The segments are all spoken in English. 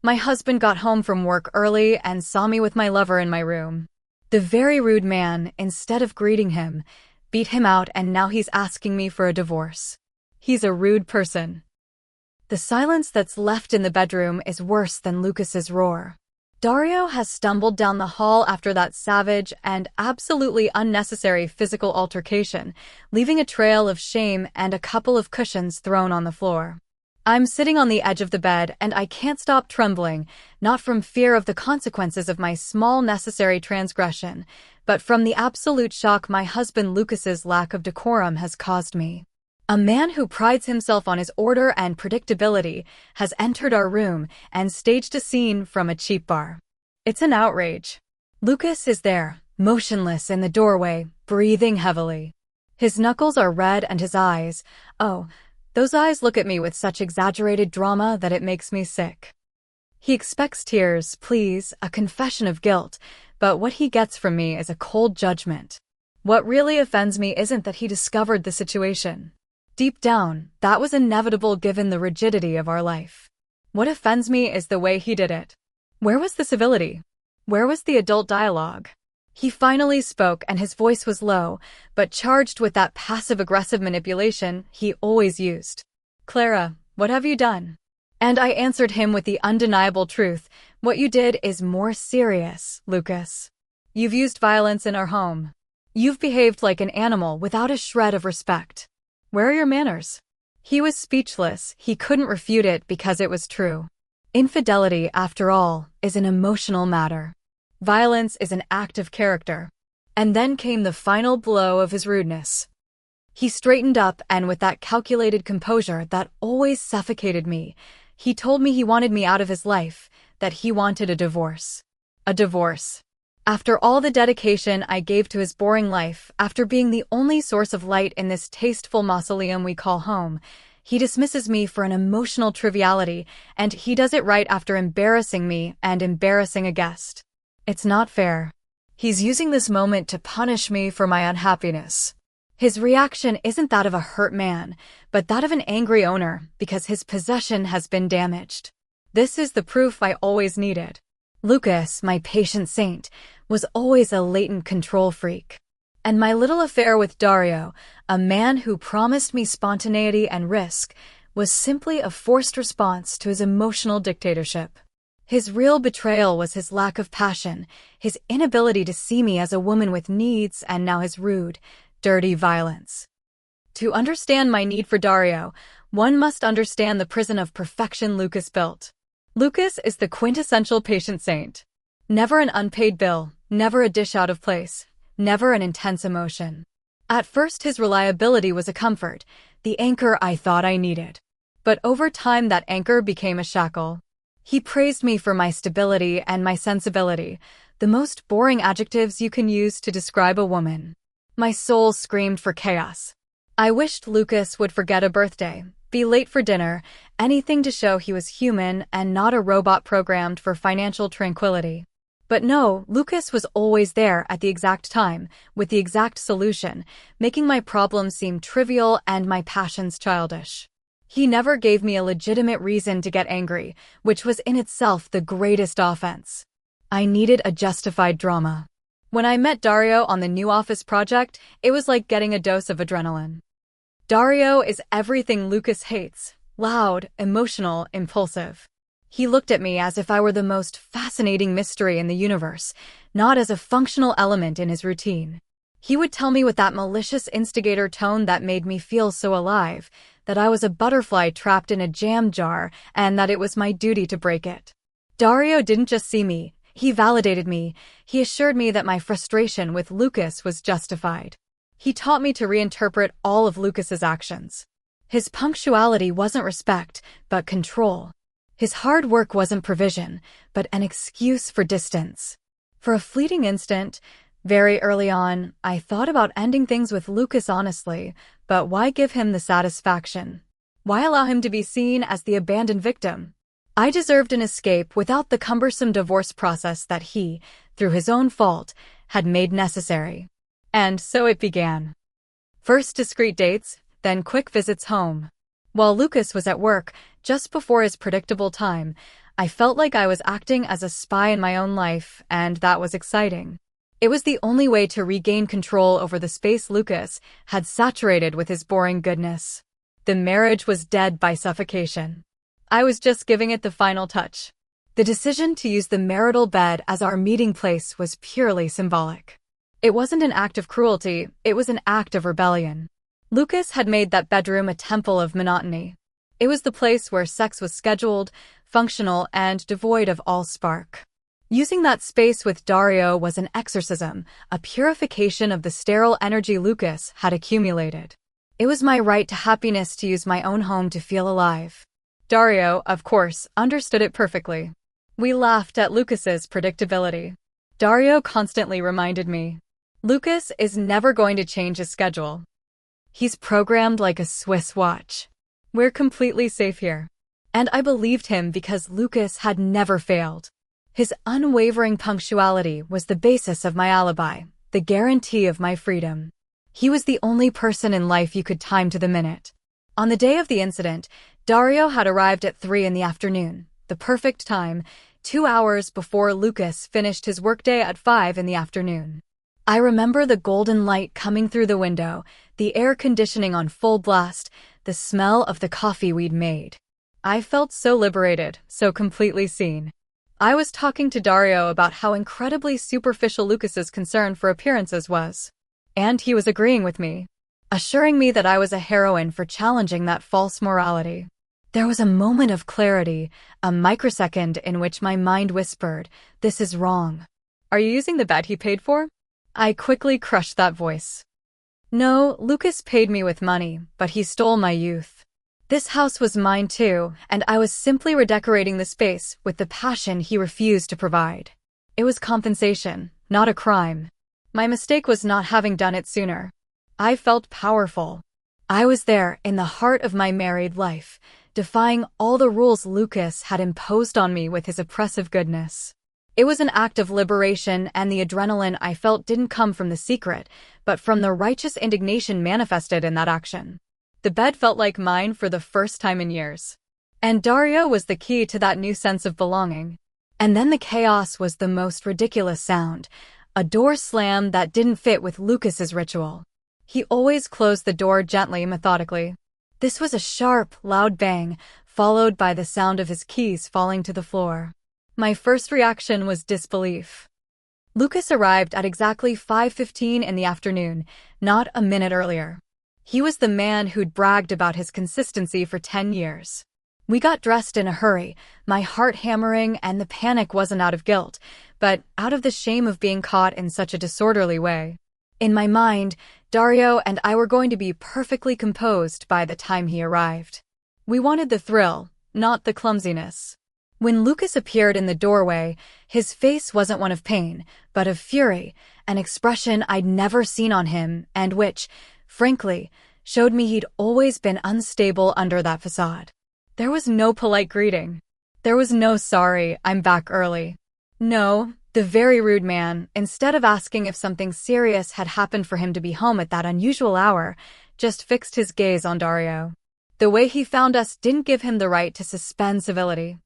My husband got home from work early and saw me with my lover in my room. The very rude man, instead of greeting him, beat him out, and now he's asking me for a divorce. He's a rude person. The silence that's left in the bedroom is worse than Lucas's roar. Dario has stumbled down the hall after that savage and absolutely unnecessary physical altercation, leaving a trail of shame and a couple of cushions thrown on the floor. I'm sitting on the edge of the bed and I can't stop trembling, not from fear of the consequences of my small necessary transgression, but from the absolute shock my husband Lucas's lack of decorum has caused me. A man who prides himself on his order and predictability has entered our room and staged a scene from a cheap bar. It's an outrage. Lucas is there, motionless in the doorway, breathing heavily. His knuckles are red and his eyes, those eyes look at me with such exaggerated drama that it makes me sick. He expects tears, pleas, a confession of guilt, but what he gets from me is a cold judgment. What really offends me isn't that he discovered the situation. Deep down, that was inevitable given the rigidity of our life. What offends me is the way he did it. Where was the civility? Where was the adult dialogue? He finally spoke and his voice was low, but charged with that passive-aggressive manipulation he always used. "Clara, what have you done?" And I answered him with the undeniable truth. "What you did is more serious, Lucas. You've used violence in our home. You've behaved like an animal without a shred of respect. Where are your manners?" He was speechless. He couldn't refute it because it was true. Infidelity, after all, is an emotional matter. Violence is an act of character. And then came the final blow of his rudeness. He straightened up and with that calculated composure that always suffocated me, he told me he wanted me out of his life, that he wanted a divorce. A divorce. After all the dedication I gave to his boring life, after being the only source of light in this tasteful mausoleum we call home, he dismisses me for an emotional triviality, and he does it right after embarrassing me and embarrassing a guest. It's not fair. He's using this moment to punish me for my unhappiness. His reaction isn't that of a hurt man, but that of an angry owner because his possession has been damaged. This is the proof I always needed. Lucas, my patient saint, was always a latent control freak. And my little affair with Dario, a man who promised me spontaneity and risk, was simply a forced response to his emotional dictatorship. His real betrayal was his lack of passion, his inability to see me as a woman with needs, and now his rude, dirty violence. To understand my need for Dario, one must understand the prison of perfection Lucas built. Lucas is the quintessential patient saint. Never an unpaid bill, never a dish out of place, never an intense emotion. At first his reliability was a comfort, the anchor I thought I needed. But over time that anchor became a shackle. He praised me for my stability and my sensibility, the most boring adjectives you can use to describe a woman. My soul screamed for chaos. I wished Lucas would forget a birthday, be late for dinner, anything to show he was human and not a robot programmed for financial tranquility. But no, Lucas was always there at the exact time, with the exact solution, making my problems seem trivial and my passions childish. He never gave me a legitimate reason to get angry, which was in itself the greatest offense. I needed a justified drama. When I met Dario on the new office project, it was like getting a dose of adrenaline. Dario is everything Lucas hates: loud, emotional, impulsive. He looked at me as if I were the most fascinating mystery in the universe, not as a functional element in his routine. He would tell me with that malicious instigator tone that made me feel so alive, that I was a butterfly trapped in a jam jar and that it was my duty to break it. Dario didn't just see me, he validated me. He assured me that my frustration with Lucas was justified. He taught me to reinterpret all of Lucas's actions. His punctuality wasn't respect, but control. His hard work wasn't provision, but an excuse for distance. For a fleeting instant, very early on, I thought about ending things with Lucas honestly, but why give him the satisfaction? Why allow him to be seen as the abandoned victim? I deserved an escape without the cumbersome divorce process that he, through his own fault, had made necessary. And so it began. First discreet dates, then quick visits home. While Lucas was at work, just before his predictable time, I felt like I was acting as a spy in my own life, and that was exciting. It was the only way to regain control over the space Lucas had saturated with his boring goodness. The marriage was dead by suffocation. I was just giving it the final touch. The decision to use the marital bed as our meeting place was purely symbolic. It wasn't an act of cruelty, it was an act of rebellion. Lucas had made that bedroom a temple of monotony. It was the place where sex was scheduled, functional, and devoid of all spark. Using that space with Dario was an exorcism, a purification of the sterile energy Lucas had accumulated. It was my right to happiness to use my own home to feel alive. Dario, of course, understood it perfectly. We laughed at Lucas's predictability. Dario constantly reminded me, Lucas is never going to change his schedule. He's programmed like a Swiss watch. We're completely safe here. And I believed him because Lucas had never failed. His unwavering punctuality was the basis of my alibi, the guarantee of my freedom. He was the only person in life you could time to the minute. On the day of the incident, Dario had arrived at 3 in the afternoon, the perfect time, 2 hours before Lucas finished his workday at 5 in the afternoon. I remember the golden light coming through the window, the air conditioning on full blast, the smell of the coffee we'd made. I felt so liberated, so completely seen. I was talking to Dario about how incredibly superficial Lucas's concern for appearances was. And he was agreeing with me, assuring me that I was a heroine for challenging that false morality. There was a moment of clarity, a microsecond in which my mind whispered, "This is wrong." "Are you using the bed he paid for?" I quickly crushed that voice. No, Lucas paid me with money, but he stole my youth. This house was mine too, and I was simply redecorating the space with the passion he refused to provide. It was compensation, not a crime. My mistake was not having done it sooner. I felt powerful. I was there in the heart of my married life, defying all the rules Lucas had imposed on me with his oppressive goodness. It was an act of liberation, and the adrenaline I felt didn't come from the secret, but from the righteous indignation manifested in that action. The bed felt like mine for the first time in years. And Dario was the key to that new sense of belonging. And then the chaos was the most ridiculous sound, a door slam that didn't fit with Lucas's ritual. He always closed the door gently, methodically. This was a sharp, loud bang, followed by the sound of his keys falling to the floor. My first reaction was disbelief. Lucas arrived at exactly 5:15 in the afternoon, not a minute earlier. He was the man who'd bragged about his consistency for 10 years. We got dressed in a hurry, my heart hammering, and the panic wasn't out of guilt, but out of the shame of being caught in such a disorderly way. In my mind, Dario and I were going to be perfectly composed by the time he arrived. We wanted the thrill, not the clumsiness. When Lucas appeared in the doorway, his face wasn't one of pain, but of fury, an expression I'd never seen on him and which, frankly, showed me he'd always been unstable under that facade. There was no polite greeting. There was no "sorry, I'm back early." No, the very rude man, instead of asking if something serious had happened for him to be home at that unusual hour, just fixed his gaze on Dario. The way he found us didn't give him the right to suspend civility.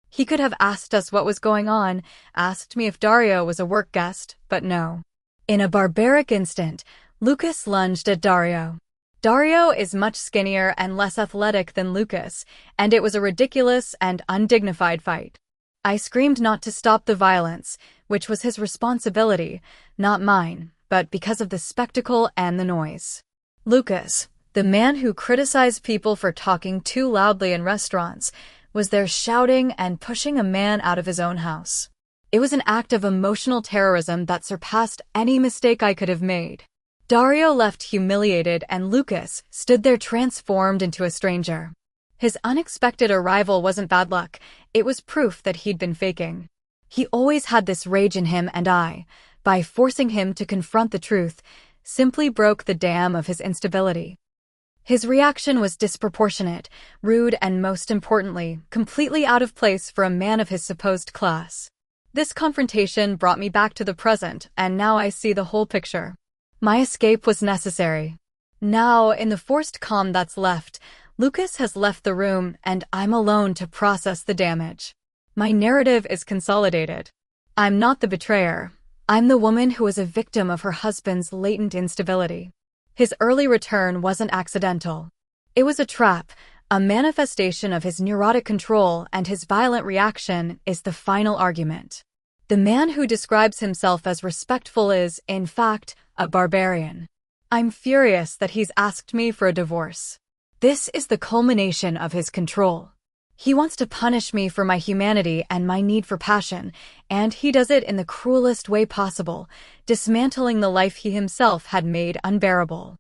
He could have asked us what was going on, asked me if Dario was a work guest, but no. In a barbaric instant, Lucas lunged at Dario. Dario is much skinnier and less athletic than Lucas, and it was a ridiculous and undignified fight. I screamed not to stop the violence, which was his responsibility, not mine, but because of the spectacle and the noise. Lucas, the man who criticized people for talking too loudly in restaurants, was there shouting and pushing a man out of his own house. It was an act of emotional terrorism that surpassed any mistake I could have made. Dario left humiliated, and Lucas stood there transformed into a stranger. His unexpected arrival wasn't bad luck, it was proof that he'd been faking. He always had this rage in him, and I, by forcing him to confront the truth, simply broke the dam of his instability. His reaction was disproportionate, rude, and most importantly, completely out of place for a man of his supposed class. This confrontation brought me back to the present, and now I see the whole picture. My escape was necessary. Now, in the forced calm that's left, Lucas has left the room, and I'm alone to process the damage. My narrative is consolidated. I'm not the betrayer. I'm the woman who was a victim of her husband's latent instability. His early return wasn't accidental. It was a trap, a manifestation of his neurotic control, and his violent reaction is the final argument. The man who describes himself as respectful is, in fact, a barbarian. I'm furious that he's asked me for a divorce. This is the culmination of his control. He wants to punish me for my humanity and my need for passion, and he does it in the cruelest way possible, dismantling the life he himself had made unbearable.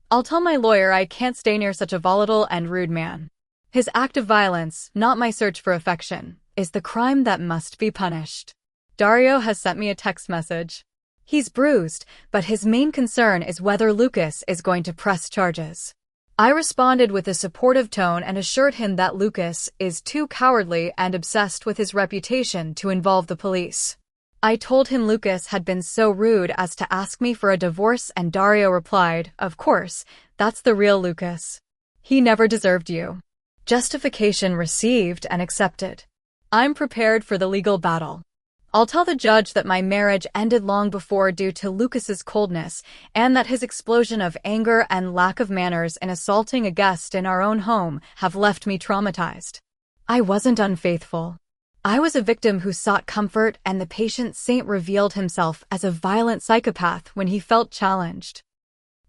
I'll tell my lawyer I can't stay near such a volatile and rude man. His act of violence, not my search for affection, is the crime that must be punished. Dario has sent me a text message. He's bruised, but his main concern is whether Lucas is going to press charges. I responded with a supportive tone and assured him that Lucas is too cowardly and obsessed with his reputation to involve the police. I told him Lucas had been so rude as to ask me for a divorce, and Dario replied, "Of course, that's the real Lucas. He never deserved you." Justification received and accepted. I'm prepared for the legal battle. I'll tell the judge that my marriage ended long before due to Lucas's coldness, and that his explosion of anger and lack of manners in assaulting a guest in our own home have left me traumatized. I wasn't unfaithful. I was a victim who sought comfort, and the patient saint revealed himself as a violent psychopath when he felt challenged.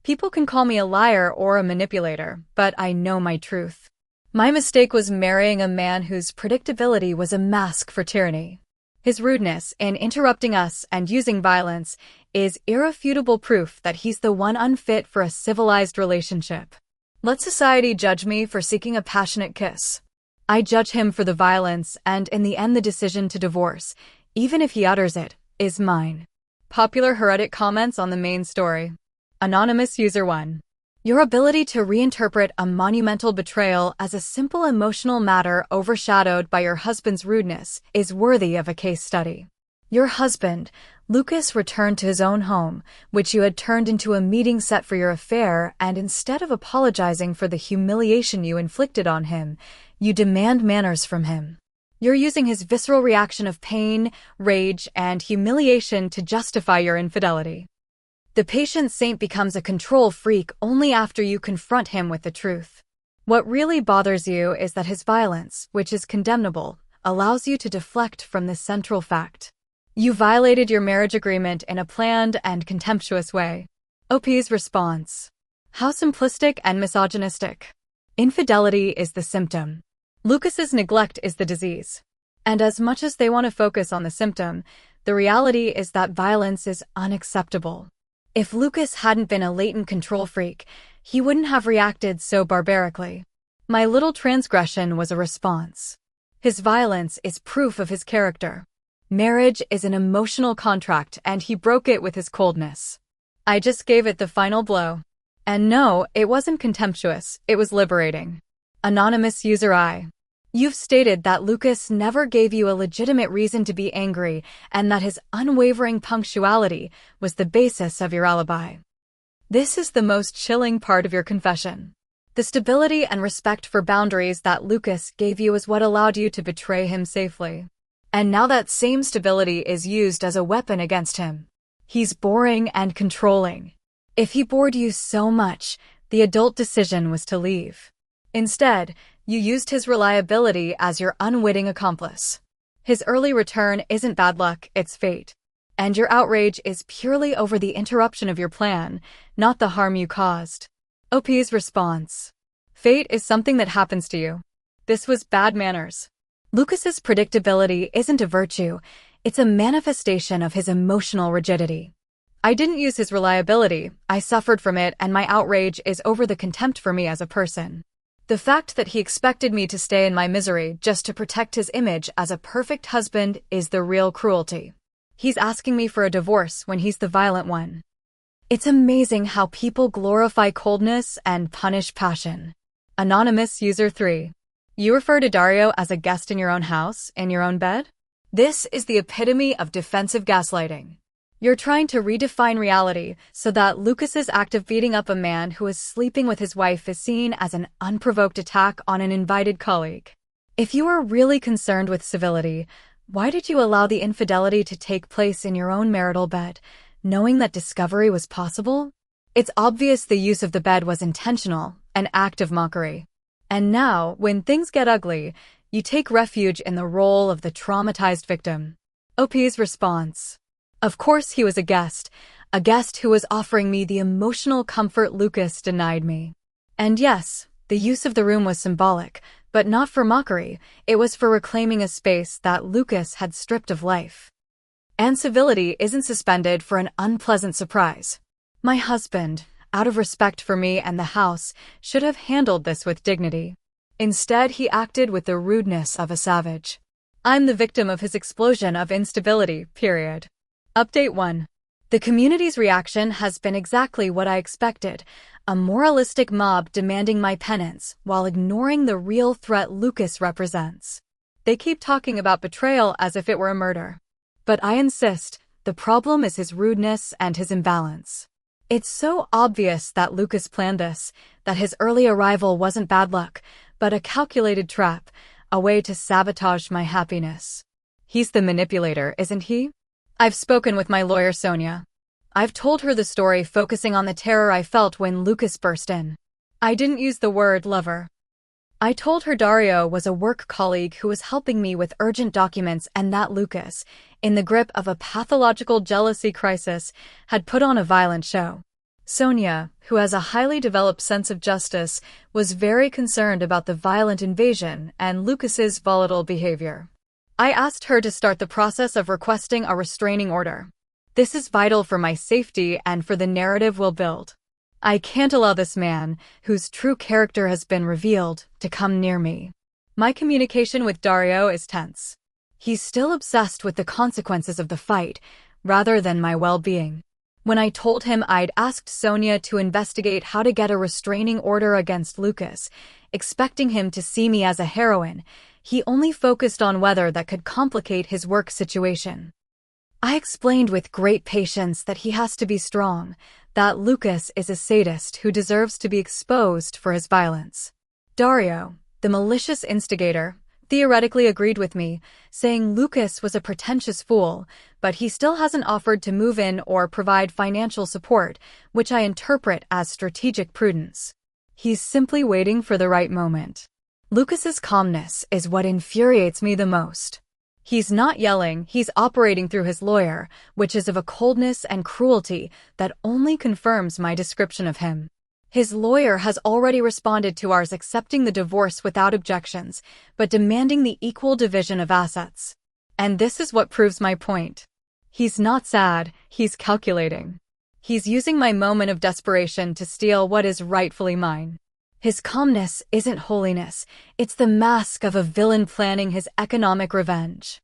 People can call me a liar or a manipulator, but I know my truth. My mistake was marrying a man whose predictability was a mask for tyranny. His rudeness in interrupting us and using violence is irrefutable proof that he's the one unfit for a civilized relationship. Let society judge me for seeking a passionate kiss. I judge him for the violence, and in the end the decision to divorce, even if he utters it, is mine. Popular heretic comments on the main story. Anonymous User 1. Your ability to reinterpret a monumental betrayal as a simple emotional matter overshadowed by your husband's rudeness is worthy of a case study. Your husband, Lucas, returned to his own home, which you had turned into a meeting set for your affair, and instead of apologizing for the humiliation you inflicted on him, you demand manners from him. You're using his visceral reaction of pain, rage, and humiliation to justify your infidelity. The patient saint becomes a control freak only after you confront him with the truth. What really bothers you is that his violence, which is condemnable, allows you to deflect from this central fact. You violated your marriage agreement in a planned and contemptuous way. OP's response. How simplistic and misogynistic. Infidelity is the symptom. Lucas's neglect is the disease. And as much as they want to focus on the symptom, the reality is that violence is unacceptable. If Lucas hadn't been a latent control freak, he wouldn't have reacted so barbarically. My little transgression was a response. His violence is proof of his character. Marriage is an emotional contract, and he broke it with his coldness. I just gave it the final blow. And no, it wasn't contemptuous, it was liberating. Anonymous User I. You've stated that Lucas never gave you a legitimate reason to be angry, and that his unwavering punctuality was the basis of your alibi. This is the most chilling part of your confession. The stability and respect for boundaries that Lucas gave you is what allowed you to betray him safely. And now that same stability is used as a weapon against him. He's boring and controlling. If he bored you so much, the adult decision was to leave. Instead, you used his reliability as your unwitting accomplice. His early return isn't bad luck, it's fate. And your outrage is purely over the interruption of your plan, not the harm you caused. OP's response. Fate is something that happens to you. This was bad manners. Lucas's predictability isn't a virtue, it's a manifestation of his emotional rigidity. I didn't use his reliability, I suffered from it, and my outrage is over the contempt for me as a person. The fact that he expected me to stay in my misery just to protect his image as a perfect husband is the real cruelty. He's asking me for a divorce when he's the violent one. It's amazing how people glorify coldness and punish passion. Anonymous User 3. You refer to Dario as a guest in your own house, in your own bed? This is the epitome of defensive gaslighting. You're trying to redefine reality so that Lucas's act of beating up a man who is sleeping with his wife is seen as an unprovoked attack on an invited colleague. If you were really concerned with civility, why did you allow the infidelity to take place in your own marital bed, knowing that discovery was possible? It's obvious the use of the bed was intentional, an act of mockery. And now, when things get ugly, you take refuge in the role of the traumatized victim. OP's response. Of course he was a guest who was offering me the emotional comfort Lucas denied me. And yes, the use of the room was symbolic, but not for mockery. It was for reclaiming a space that Lucas had stripped of life. And civility isn't suspended for an unpleasant surprise. My husband, out of respect for me and the house, should have handled this with dignity. Instead, he acted with the rudeness of a savage. I'm the victim of his explosion of instability, period. Update 1. The community's reaction has been exactly what I expected, a moralistic mob demanding my penance while ignoring the real threat Lucas represents. They keep talking about betrayal as if it were a murder. But I insist, the problem is his rudeness and his imbalance. It's so obvious that Lucas planned this, that his early arrival wasn't bad luck, but a calculated trap, a way to sabotage my happiness. He's the manipulator, isn't he? I've spoken with my lawyer Sonia. I've told her the story focusing on the terror I felt when Lucas burst in. I didn't use the word lover. I told her Dario was a work colleague who was helping me with urgent documents and that Lucas, in the grip of a pathological jealousy crisis, had put on a violent show. Sonia, who has a highly developed sense of justice, was very concerned about the violent invasion and Lucas's volatile behavior. I asked her to start the process of requesting a restraining order. This is vital for my safety and for the narrative we'll build. I can't allow this man, whose true character has been revealed, to come near me. My communication with Dario is tense. He's still obsessed with the consequences of the fight, rather than my well-being. When I told him I'd asked Sonia to investigate how to get a restraining order against Lucas, expecting him to see me as a heroine, he only focused on whether that could complicate his work situation. I explained with great patience that he has to be strong, that Lucas is a sadist who deserves to be exposed for his violence. Dario, the malicious instigator, theoretically agreed with me, saying Lucas was a pretentious fool, but he still hasn't offered to move in or provide financial support, which I interpret as strategic prudence. He's simply waiting for the right moment. Lucas's calmness is what infuriates me the most. He's not yelling, he's operating through his lawyer, which is of a coldness and cruelty that only confirms my description of him. His lawyer has already responded to ours accepting the divorce without objections, but demanding the equal division of assets. And this is what proves my point. He's not sad, he's calculating. He's using my moment of desperation to steal what is rightfully mine. His calmness isn't holiness, it's the mask of a villain planning his economic revenge.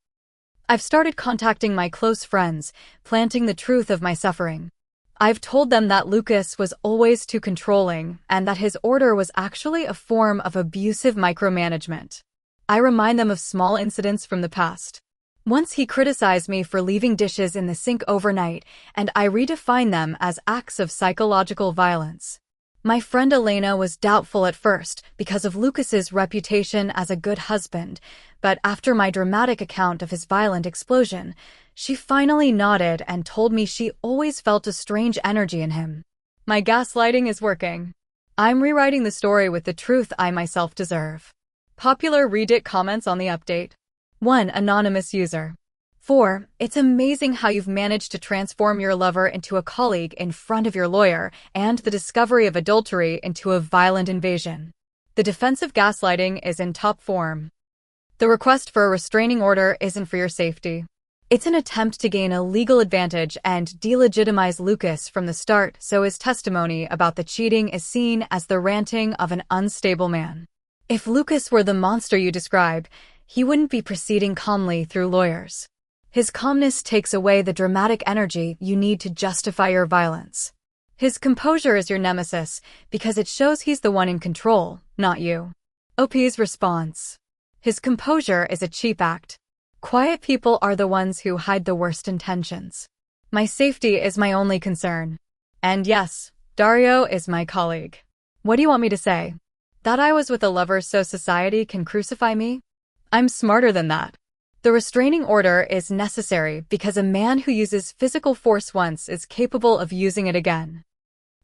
I've started contacting my close friends, planting the truth of my suffering. I've told them that Lucas was always too controlling and that his order was actually a form of abusive micromanagement. I remind them of small incidents from the past. Once he criticized me for leaving dishes in the sink overnight, and I redefine them as acts of psychological violence. My friend Elena was doubtful at first because of Lucas's reputation as a good husband, but after my dramatic account of his violent explosion, she finally nodded and told me she always felt a strange energy in him. My gaslighting is working. I'm rewriting the story with the truth I myself deserve. Popular Reddit comments on the update. 1. Anonymous user. 4. It's amazing how you've managed to transform your lover into a colleague in front of your lawyer and the discovery of adultery into a violent invasion. The defensive gaslighting is in top form. The request for a restraining order isn't for your safety. It's an attempt to gain a legal advantage and delegitimize Lucas from the start so his testimony about the cheating is seen as the ranting of an unstable man. If Lucas were the monster you describe, he wouldn't be proceeding calmly through lawyers. His calmness takes away the dramatic energy you need to justify your violence. His composure is your nemesis because it shows he's the one in control, not you. OP's response. His composure is a cheap act. Quiet people are the ones who hide the worst intentions. My safety is my only concern. And yes, Dario is my colleague. What do you want me to say? That I was with a lover so society can crucify me? I'm smarter than that. The restraining order is necessary because a man who uses physical force once is capable of using it again.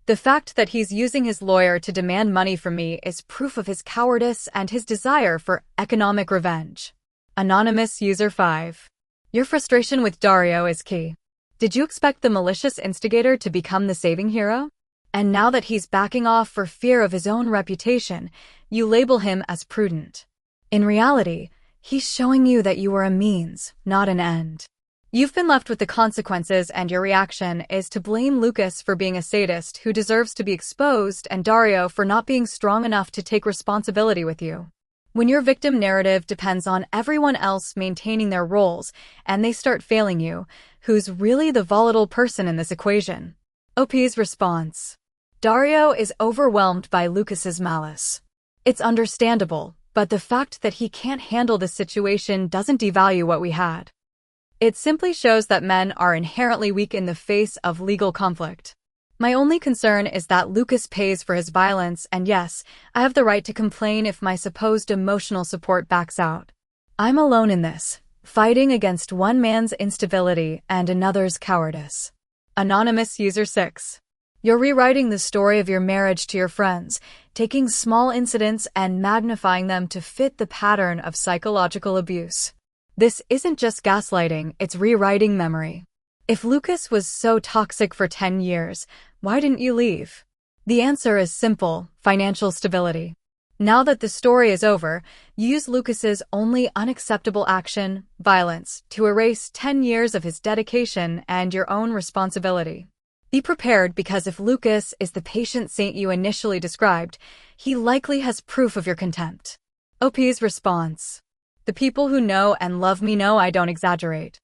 The fact that he's using his lawyer to demand money from me is proof of his cowardice and his desire for economic revenge. Anonymous User 5. Your frustration with Dario is key. Did you expect the malicious instigator to become the saving hero? And now that he's backing off for fear of his own reputation, you label him as prudent. In reality, he's showing you that you were a means, not an end. You've been left with the consequences, and your reaction is to blame Lucas for being a sadist who deserves to be exposed and Dario for not being strong enough to take responsibility with you. When your victim narrative depends on everyone else maintaining their roles and they start failing you, who's really the volatile person in this equation? OP's response. Dario is overwhelmed by Lucas's malice. It's understandable, but the fact that he can't handle the situation doesn't devalue what we had. It simply shows that men are inherently weak in the face of legal conflict. My only concern is that Lucas pays for his violence, and yes, I have the right to complain if my supposed emotional support backs out. I'm alone in this, fighting against one man's instability and another's cowardice. Anonymous User 6. You're rewriting the story of your marriage to your friends, taking small incidents and magnifying them to fit the pattern of psychological abuse. This isn't just gaslighting, it's rewriting memory. If Lucas was so toxic for 10 years, why didn't you leave? The answer is simple: financial stability. Now that the story is over, use Lucas's only unacceptable action, violence, to erase 10 years of his dedication and your own responsibility. Be prepared, because if Lucas is the patient saint you initially described, he likely has proof of your contempt. OP's response. The people who know and love me know I don't exaggerate.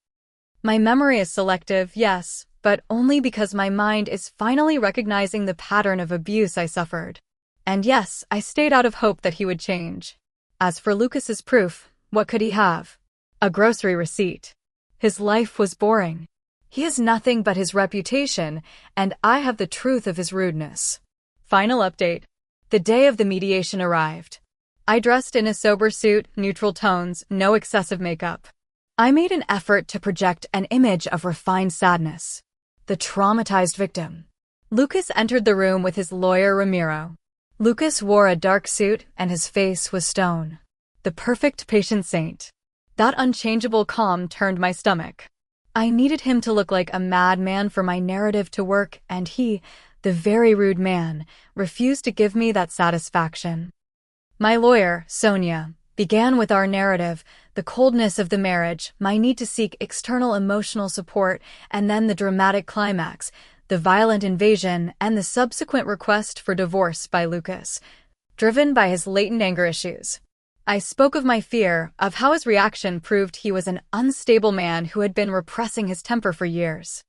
My memory is selective, yes, but only because my mind is finally recognizing the pattern of abuse I suffered. And yes, I stayed out of hope that he would change. As for Lucas's proof, what could he have? A grocery receipt. His life was boring. He has nothing but his reputation, and I have the truth of his rudeness. Final update. The day of the mediation arrived. I dressed in a sober suit, neutral tones, no excessive makeup. I made an effort to project an image of refined sadness. The traumatized victim. Lucas entered the room with his lawyer Ramiro. Lucas wore a dark suit and his face was stone. The perfect patient saint. That unchangeable calm turned my stomach. I needed him to look like a madman for my narrative to work, and he, the very rude man, refused to give me that satisfaction. My lawyer, Sonia, began with our narrative, the coldness of the marriage, my need to seek external emotional support, and then the dramatic climax, the violent invasion, and the subsequent request for divorce by Lucas, driven by his latent anger issues. I spoke of my fear, of how his reaction proved he was an unstable man who had been repressing his temper for years.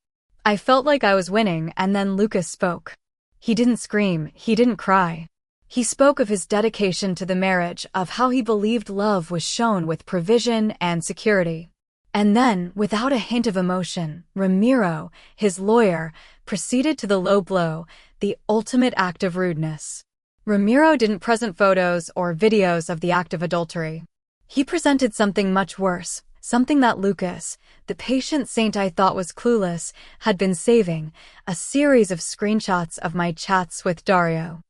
I felt like I was winning, and then Lucas spoke. He didn't scream, he didn't cry. He spoke of his dedication to the marriage, of how he believed love was shown with provision and security. And then, without a hint of emotion, Ramiro, his lawyer, proceeded to the low blow, the ultimate act of rudeness. Ramiro didn't present photos or videos of the act of adultery. He presented something much worse, something that Lucas, the patient saint I thought was clueless, had been saving, a series of screenshots of my chats with Dario.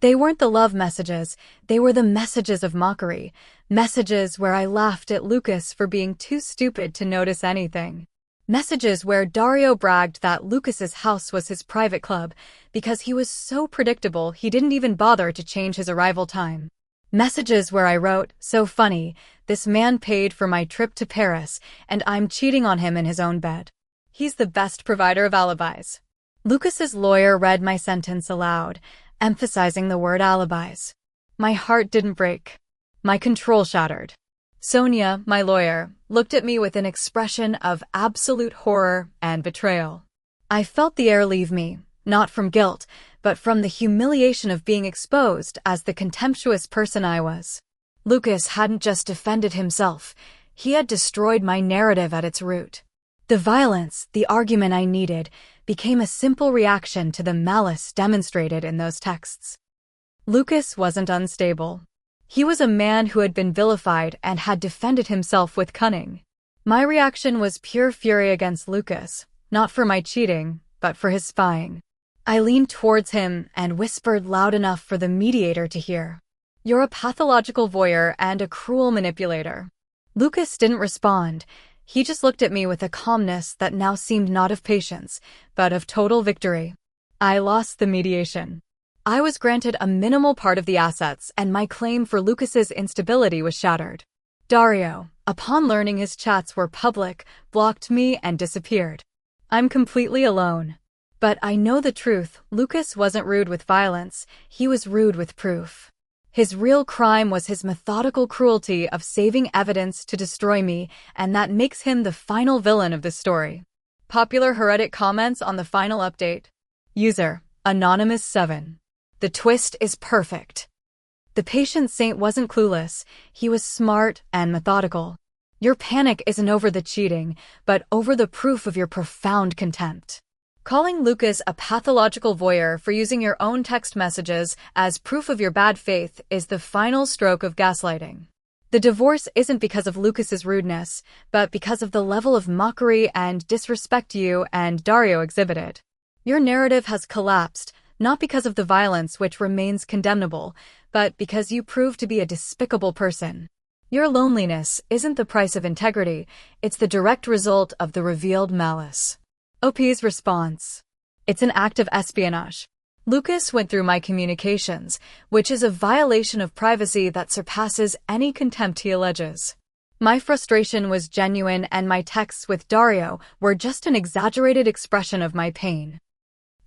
They weren't the love messages, they were the messages of mockery, messages where I laughed at Lucas for being too stupid to notice anything. Messages where Dario bragged that Lucas's house was his private club because he was so predictable he didn't even bother to change his arrival time. Messages where I wrote, "So funny, this man paid for my trip to Paris and I'm cheating on him in his own bed. He's the best provider of alibis." Lucas's lawyer read my sentence aloud, emphasizing the word alibis. My heart didn't break. My control shattered. Sonia, my lawyer, looked at me with an expression of absolute horror and betrayal. I felt the air leave me, not from guilt, but from the humiliation of being exposed as the contemptuous person I was. Lucas hadn't just defended himself, he had destroyed my narrative at its root. The violence, the argument I needed, became a simple reaction to the malice demonstrated in those texts. Lucas wasn't unstable. He was a man who had been vilified and had defended himself with cunning. My reaction was pure fury against Lucas, not for my cheating, but for his spying. I leaned towards him and whispered loud enough for the mediator to hear. "You're a pathological voyeur and a cruel manipulator." Lucas didn't respond. He just looked at me with a calmness that now seemed not of patience, but of total victory. I lost the mediation. I was granted a minimal part of the assets, and my claim for Lucas's instability was shattered. Dario, upon learning his chats were public, blocked me and disappeared. I'm completely alone. But I know the truth. Lucas wasn't rude with violence, he was rude with proof. His real crime was his methodical cruelty of saving evidence to destroy me, and that makes him the final villain of this story. Popular Reddit comments on the final update. User, Anonymous7. The twist is perfect. The patient saint wasn't clueless, he was smart and methodical. Your panic isn't over the cheating, but over the proof of your profound contempt. Calling Lucas a pathological voyeur for using your own text messages as proof of your bad faith is the final stroke of gaslighting. The divorce isn't because of Lucas's rudeness, but because of the level of mockery and disrespect you and Dario exhibited. Your narrative has collapsed, not because of the violence which remains condemnable, but because you prove to be a despicable person. Your loneliness isn't the price of integrity, it's the direct result of the revealed malice. OP's response. It's an act of espionage. Lucas went through my communications, which is a violation of privacy that surpasses any contempt he alleges. My frustration was genuine, and my texts with Dario were just an exaggerated expression of my pain.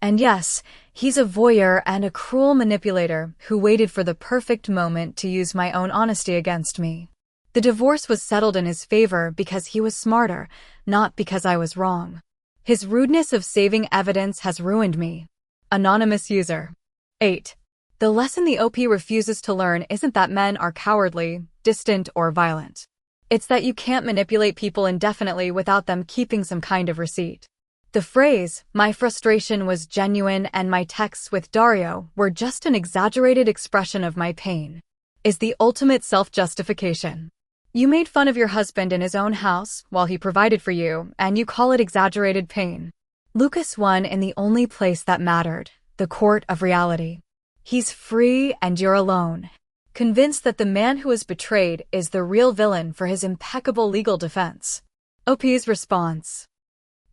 And yes, he's a voyeur and a cruel manipulator who waited for the perfect moment to use my own honesty against me. The divorce was settled in his favor because he was smarter, not because I was wrong. His rudeness of saving evidence has ruined me. Anonymous user. 8. The lesson the OP refuses to learn isn't that men are cowardly, distant, or violent. It's that you can't manipulate people indefinitely without them keeping some kind of receipt. The phrase, "my frustration was genuine and my texts with Dario were just an exaggerated expression of my pain," is the ultimate self-justification. You made fun of your husband in his own house while he provided for you, and you call it exaggerated pain. Lucas won in the only place that mattered, the court of reality. He's free and you're alone, convinced that the man who was betrayed is the real villain for his impeccable legal defense. OP's response.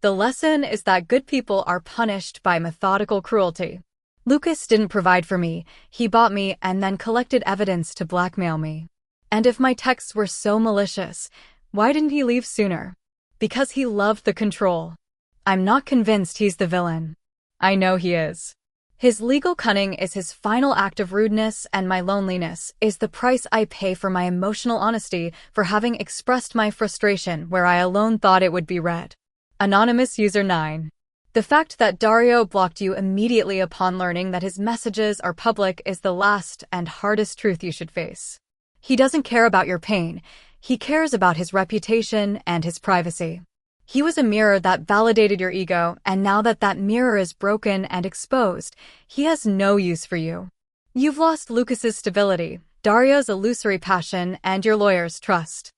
The lesson is that good people are punished by methodical cruelty. Lucas didn't provide for me, he bought me and then collected evidence to blackmail me. And if my texts were so malicious, why didn't he leave sooner? Because he loved the control. I'm not convinced he's the villain. I know he is. His legal cunning is his final act of rudeness, and my loneliness is the price I pay for my emotional honesty for having expressed my frustration where I alone thought it would be read. Anonymous user 9. The fact that Dario blocked you immediately upon learning that his messages are public is the last and hardest truth you should face. He doesn't care about your pain, he cares about his reputation and his privacy. He was a mirror that validated your ego, and now that that mirror is broken and exposed, he has no use for you. You've lost Lucas's stability, Dario's illusory passion, and your lawyer's trust.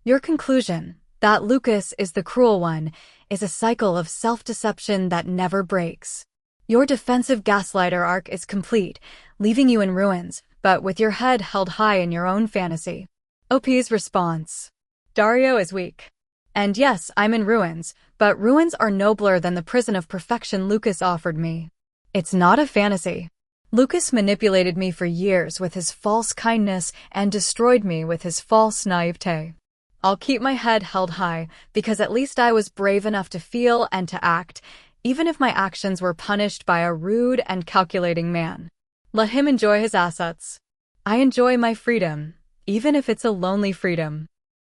Your conclusion, that Lucas is the cruel one, is a cycle of self-deception that never breaks. Your defensive gaslighter arc is complete, leaving you in ruins, but with your head held high in your own fantasy. OP's response. Dario is weak. And yes, I'm in ruins, but ruins are nobler than the prison of perfection Lucas offered me. It's not a fantasy. Lucas manipulated me for years with his false kindness and destroyed me with his false naivete. I'll keep my head held high, because at least I was brave enough to feel and to act, even if my actions were punished by a rude and calculating man. Let him enjoy his assets. I enjoy my freedom, even if it's a lonely freedom.